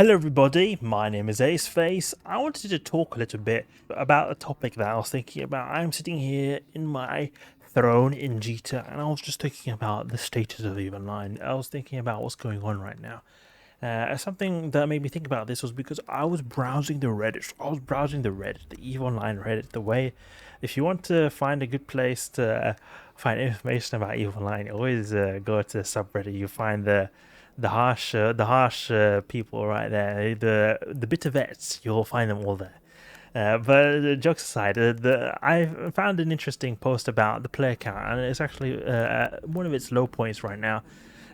Hello everybody, my name is Aceface. I wanted to talk a little bit about a topic that I was thinking about. I'm sitting here in my throne in Jita and I was just thinking about the status of EVE Online. I was thinking about what's going on right now. Something that made me think about this was because I was browsing the Reddit. The EVE Online Reddit. The way, if you want to find a good place to find information about EVE Online, always go to the subreddit. You find the harsh people right there. The bitter vets. You'll find them all there. But jokes aside, I found an interesting post about the player count, and it's actually one of its low points right now.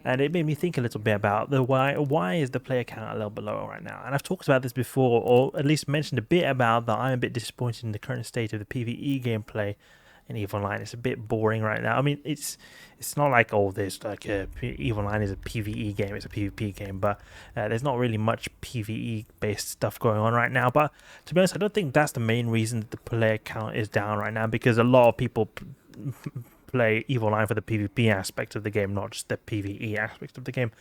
And it made me think a little bit about the why. Why is the player count a little bit lower right now? And I've talked about this before, or at least mentioned a bit about that. I'm a bit disappointed in the current state of the PvE gameplay in EVE Online. It's a bit boring right now. I mean, it's not like there's like EVE Online is a PvE game. It's a PvP game, but there's not really much PvE based stuff going on right now. But to be honest, I don't think that's the main reason that the player count is down right now, because a lot of people play EVE Online for the PvP aspect of the game, not just the PvE aspect of the game.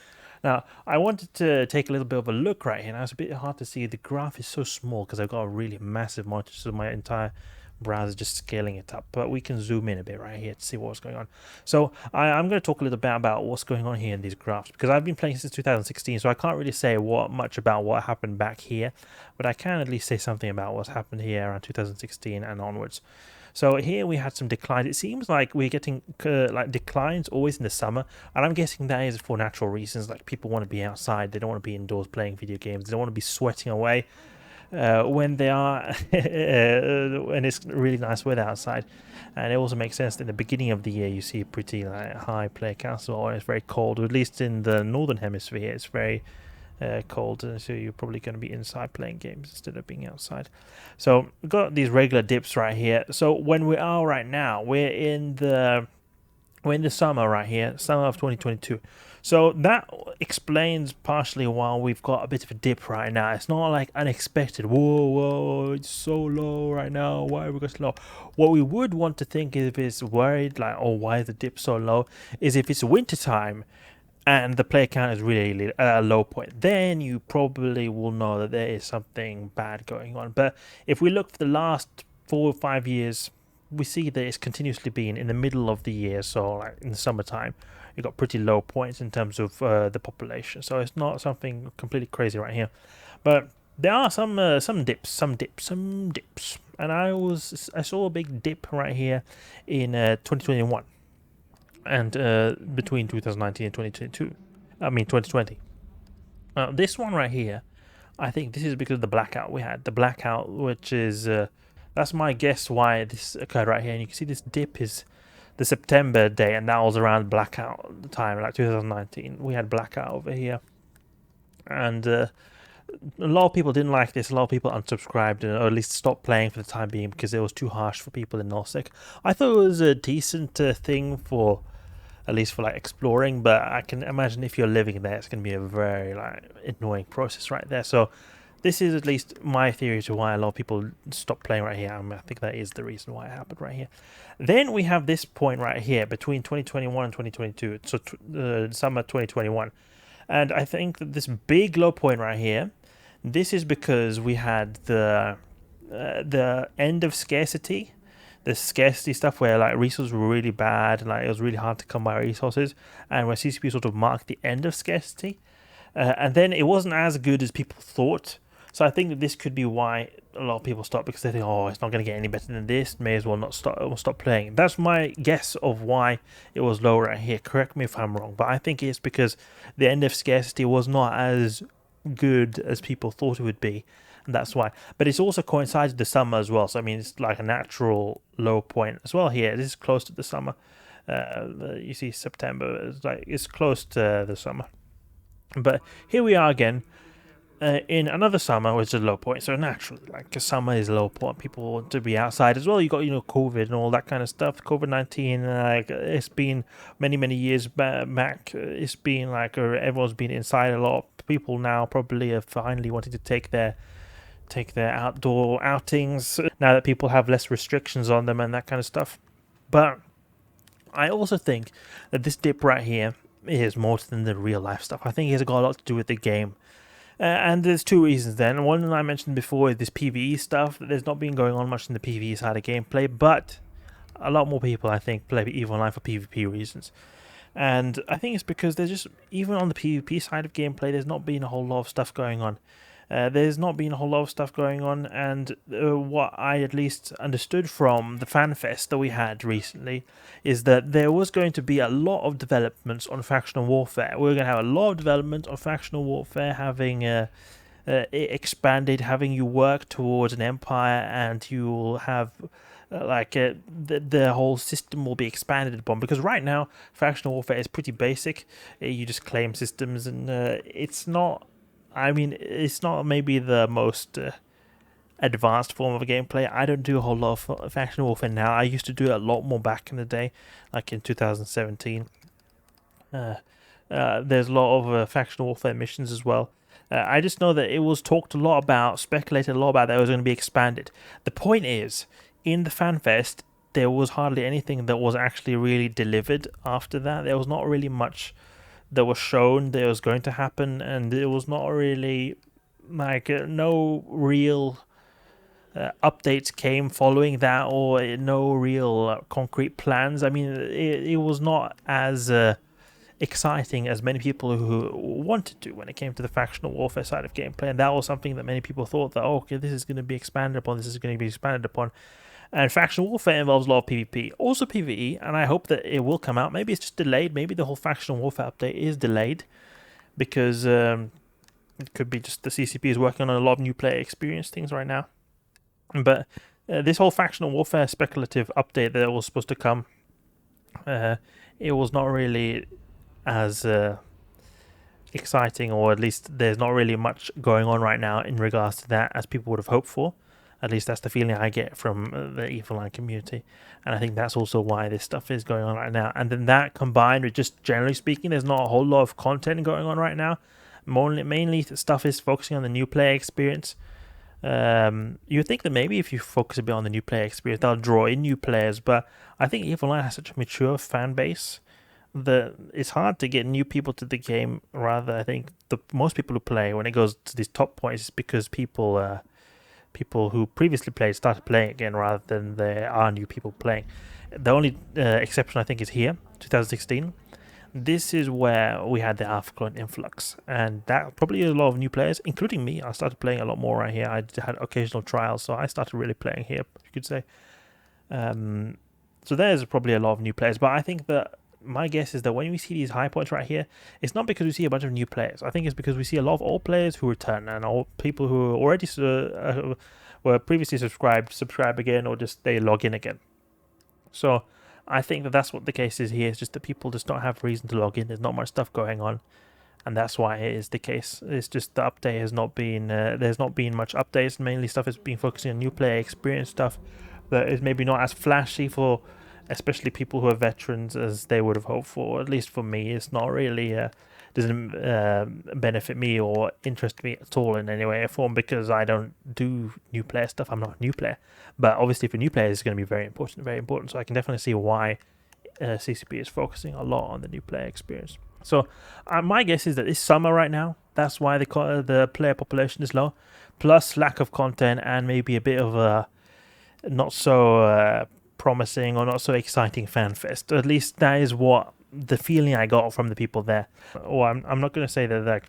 Now, I wanted to take a little bit of a look right here. Now, it's a bit hard to see. The graph is so small because I've got a really massive monitor, so my entire browser just scaling it up. But we can zoom in a bit right here to see what's going on. So I'm going to talk a little bit about what's going on here in these graphs, because I've been playing since 2016, so I can't really say much about what happened back here, but I can at least say something about what's happened here around 2016 and onwards. So here we had some declines. It seems like we're getting like declines always in the summer, and I'm guessing that is for natural reasons. Like, people want to be outside, they don't want to be indoors playing video games, they don't want to be sweating away when they are when it's really nice weather outside. And it also makes sense that in the beginning of the year you see pretty high player counts, or it's very cold, or at least in the northern hemisphere it's very cold, so you're probably going to be inside playing games instead of being outside. So we've got these regular dips right here. So when we are right now, we're in the summer right here, summer of 2022. So that explains partially why we've got a bit of a dip right now. It's not like unexpected. Whoa, it's so low right now. Why are we going so low? What we would want to think, if it's worried, like, oh, why is the dip so low, is if it's winter time and the player count is really at a low point, then you probably will know that there is something bad going on. But if we look for the last 4 or 5 years, we see that it's continuously been in the middle of the year. So like in the summertime, you got pretty low points in terms of the population. So it's not something completely crazy right here. But there are some dips. And I saw a big dip right here in 2021. And between 2019 and 2022, I mean 2020. This one right here, I think this is because of the blackout we had. The blackout, which is that's my guess why this occurred right here. And you can see this dip is the September day, and that was around blackout time, like 2019. We had blackout over here, and a lot of people didn't like this. A lot of people unsubscribed, or at least stopped playing for the time being, because it was too harsh for people in Nullsec. I thought it was a decent thing for, at least for like exploring, but I can imagine if you're living there, it's going to be a very like annoying process right there. So this is at least my theory to why a lot of people stop playing right here. I think that is the reason why it happened right here. Then we have this point right here between 2021 and 2022, so summer 2021. And I think that this big low point right here, this is because we had the end of scarcity, the scarcity stuff where like resources were really bad, and like it was really hard to come by resources, and where CCP sort of marked the end of scarcity, and then it wasn't as good as people thought. So I think that this could be why a lot of people stop, because they think, oh, it's not going to get any better than this, may as well not stop playing. That's my guess of why it was low right here. Correct me if I'm wrong, but I think it's because the end of scarcity was not as good as people thought it would be, and that's why. But it's also coincided with the summer as well, so I mean it's like a natural low point as well here. This is close to the summer. You see September, it's close to the summer. But here we are again in another summer, which is a low point. So naturally, like, a summer is a low point. People want to be outside as well. You got, COVID and all that kind of stuff. COVID-19, it's been many years back. It's been like everyone's been inside a lot. People now probably are finally wanting to take their outdoor outings now that people have less restrictions on them and that kind of stuff. But I also think that this dip right here is more than the real life stuff. I think it's got a lot to do with the game. And there's two reasons then. One I mentioned before is this PvE stuff. There's not been going on much in the PvE side of gameplay, but a lot more people, I think, play EVE Online for PvP reasons. And I think it's because there's just, even on the PvP side of gameplay, there's not been a whole lot of stuff going on. There's not been a whole lot of stuff going on, and what I at least understood from the FanFest that we had recently is that there was going to be a lot of developments on factional warfare. We're going to have a lot of development on factional warfare, having it expanded, having you work towards an empire, and you'll have the whole system will be expanded upon, because right now factional warfare is pretty basic. You just claim systems, and it's not, I mean, it's not maybe the most advanced form of gameplay. I don't do a whole lot of factional warfare now. I used to do it a lot more back in the day, like in 2017. There's a lot of factional warfare missions as well. I just know that it was talked a lot about, speculated a lot about that it was going to be expanded. The point is, in the FanFest, there was hardly anything that was actually really delivered after that. There was not really much that was shown that was going to happen, and it was not really, like, no real updates came following that, or no real concrete plans. I mean, it was not as exciting as many people who wanted to when it came to the factional warfare side of gameplay, and that was something that many people thought that, oh, okay, this is going to be expanded upon, this is going to be expanded upon. And factional warfare involves a lot of PvP, also PvE, and I hope that it will come out. Maybe it's just delayed, maybe the whole factional warfare update is delayed, because it could be just the CCP is working on a lot of new player experience things right now. But this whole factional warfare speculative update that was supposed to come, it was not really as exciting, or at least there's not really much going on right now in regards to that as people would have hoped for. At least that's the feeling I get from the EVE Online community, and I think that's also why this stuff is going on right now. And then that combined with just generally speaking, there's not a whole lot of content going on right now. Mainly stuff is focusing on the new player experience. You think that maybe if you focus a bit on the new player experience, they'll draw in new players, but I think EVE Online has such a mature fan base that it's hard to get new people to the game. Rather, I think most people who play, when it goes to these top points, is because people who previously played started playing again, rather than there are new people playing. The only exception I think is here, 2016. This is where we had the Alpha Clone influx, and that probably is a lot of new players, including me. I started playing a lot more right here. I had occasional trials, so I started really playing here, you could say. So there's probably a lot of new players, but I think that my guess is that when we see these high points right here, it's not because we see a bunch of new players. I think it's because we see a lot of old players who return, and all people who already were previously subscribe again, or just they log in again. So I think that that's what the case is here. It's just that people just don't have reason to log in. There's not much stuff going on, and that's why it is the case. It's just the update has not been, there's not been much updates. Mainly stuff has been focusing on new player experience stuff that is maybe not as flashy for especially people who are veterans as they would have hoped for. At least for me, it's not really doesn't benefit me or interest me at all in any way or form, because I don't do new player stuff. I'm not a new player, but obviously for new players it's going to be very important. So I can definitely see why CCP is focusing a lot on the new player experience. So my guess is that it's summer right now, that's why the player population is low, plus lack of content and maybe a bit of a not so promising or not so exciting fan fest. At least that is what the feeling I got from the people there. Or I'm not going to say that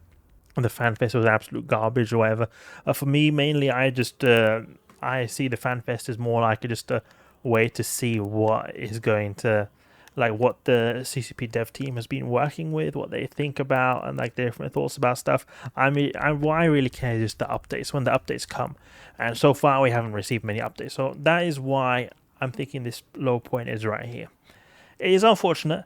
the fan fest was absolute garbage or whatever. For me, mainly, I just I see the fan fest as more like just a way to see what is going to, like, what the CCP dev team has been working with, what they think about, and like their different thoughts about stuff. I mean, what I really care is just the updates, when the updates come. And so far, we haven't received many updates. So that is why I'm thinking this low point is right here. It is unfortunate,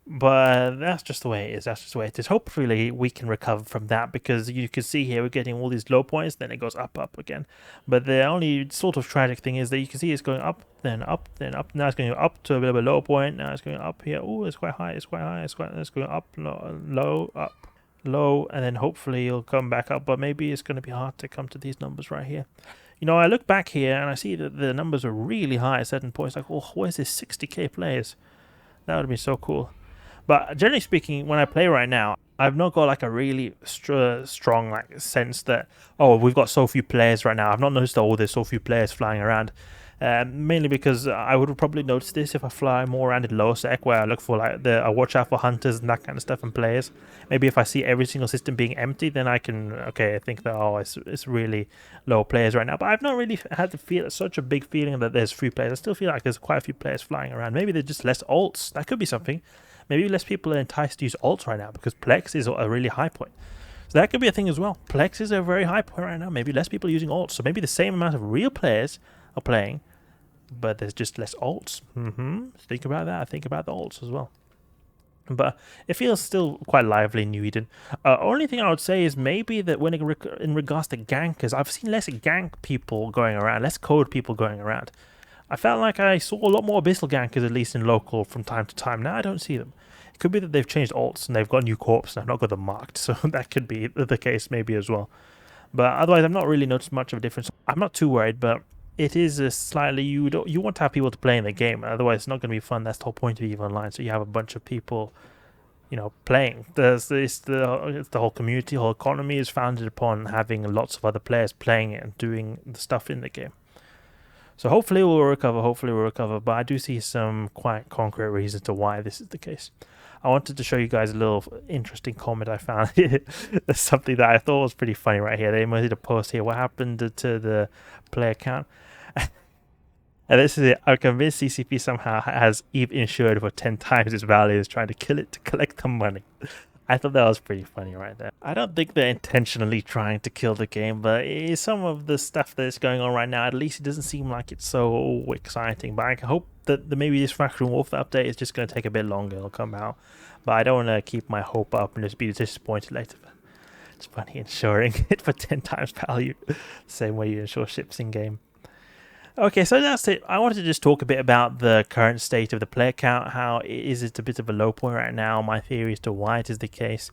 but that's just the way it is. That's just the way it is. Hopefully we can recover from that, because you can see here we're getting all these low points, then it goes up again. But the only sort of tragic thing is that you can see it's going up, then up, then up. Now it's going up to a bit of a low point. Now it's going up here. Oh, it's quite high. It's quite high. It's going up, low, up, low, and then hopefully it'll come back up. But maybe it's going to be hard to come to these numbers right here. You know, I look back here and I see that the numbers are really high at certain points. Like, oh, where's this 60k players? That would be so cool. But generally speaking, when I play right now, I've not got like a really strong like sense that, oh, we've got so few players right now. I've not noticed that, oh, there's so few players flying around. Mainly because I would probably notice this if I fly more around in low sec, where I look for like I watch out for hunters and that kind of stuff and players. Maybe if I see every single system being empty, then I can think that, oh, it's really low players right now. But I've not really had to feel such a big feeling that there's few players. I still feel like there's quite a few players flying around. Maybe there's just less alts. That could be something. Maybe less people are enticed to use alts right now because Plex is a really high point. So that could be a thing as well. Plex is a very high point right now. Maybe less people are using alts. So maybe the same amount of real players are playing, but there's just less alts. Think about that. Think about the alts as well. But it feels still quite lively in New Eden. Only thing I would say is maybe that when in regards to gankers, I've seen less gank people going around, less code people going around. I felt like I saw a lot more abyssal gankers, at least in local, from time to time. Now I don't see them. It could be that they've changed alts and they've got new corps and I've not got them marked, so that could be the case maybe as well. But otherwise, I've not really noticed much of a difference. I'm not too worried, but it is a slightly, you want to have people to play in the game. Otherwise, it's not going to be fun. That's the whole point of EVE Online. So you have a bunch of people, playing. It's the whole community, the whole economy is founded upon having lots of other players playing it and doing the stuff in the game. So hopefully we'll recover, but I do see some quite concrete reasons to why this is the case. I wanted to show you guys a little interesting comment I found. There's something that I thought was pretty funny right here. They made a post here. What happened to the player count? And this is it. I'm convinced CCP somehow has EVE insured for 10 times its value, is trying to kill it to collect the money. I thought that was pretty funny right there. I don't think they're intentionally trying to kill the game, but some of the stuff that's going on right now, at least it doesn't seem like it's so exciting. But I hope that maybe this Faction Warfare update is just going to take a bit longer. It'll come out. But I don't want to keep my hope up and just be disappointed later. It's funny insuring it for 10 times value. Same way you insure ships in game. Okay, so that's it. I wanted to just talk a bit about the current state of the player count. How is it a bit of a low point right now? My theory as to why it is the case.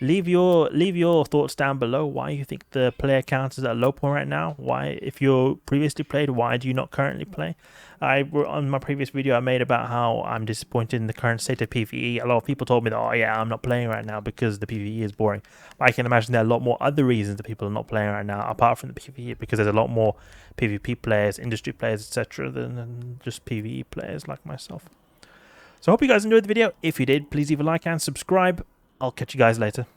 Leave your thoughts down below. Why you think the player count is at a low point right now? Why, if you previously played, why do you not currently play? On my previous video I made about how I'm disappointed in the current state of PvE. A lot of people told me that, oh yeah, I'm not playing right now because the PvE is boring. But I can imagine there are a lot more other reasons that people are not playing right now apart from the PvE, because there's a lot more PvP players, industry players, etc. than just PvE players like myself. So I hope you guys enjoyed the video. If you did, please leave a like and subscribe. I'll catch you guys later.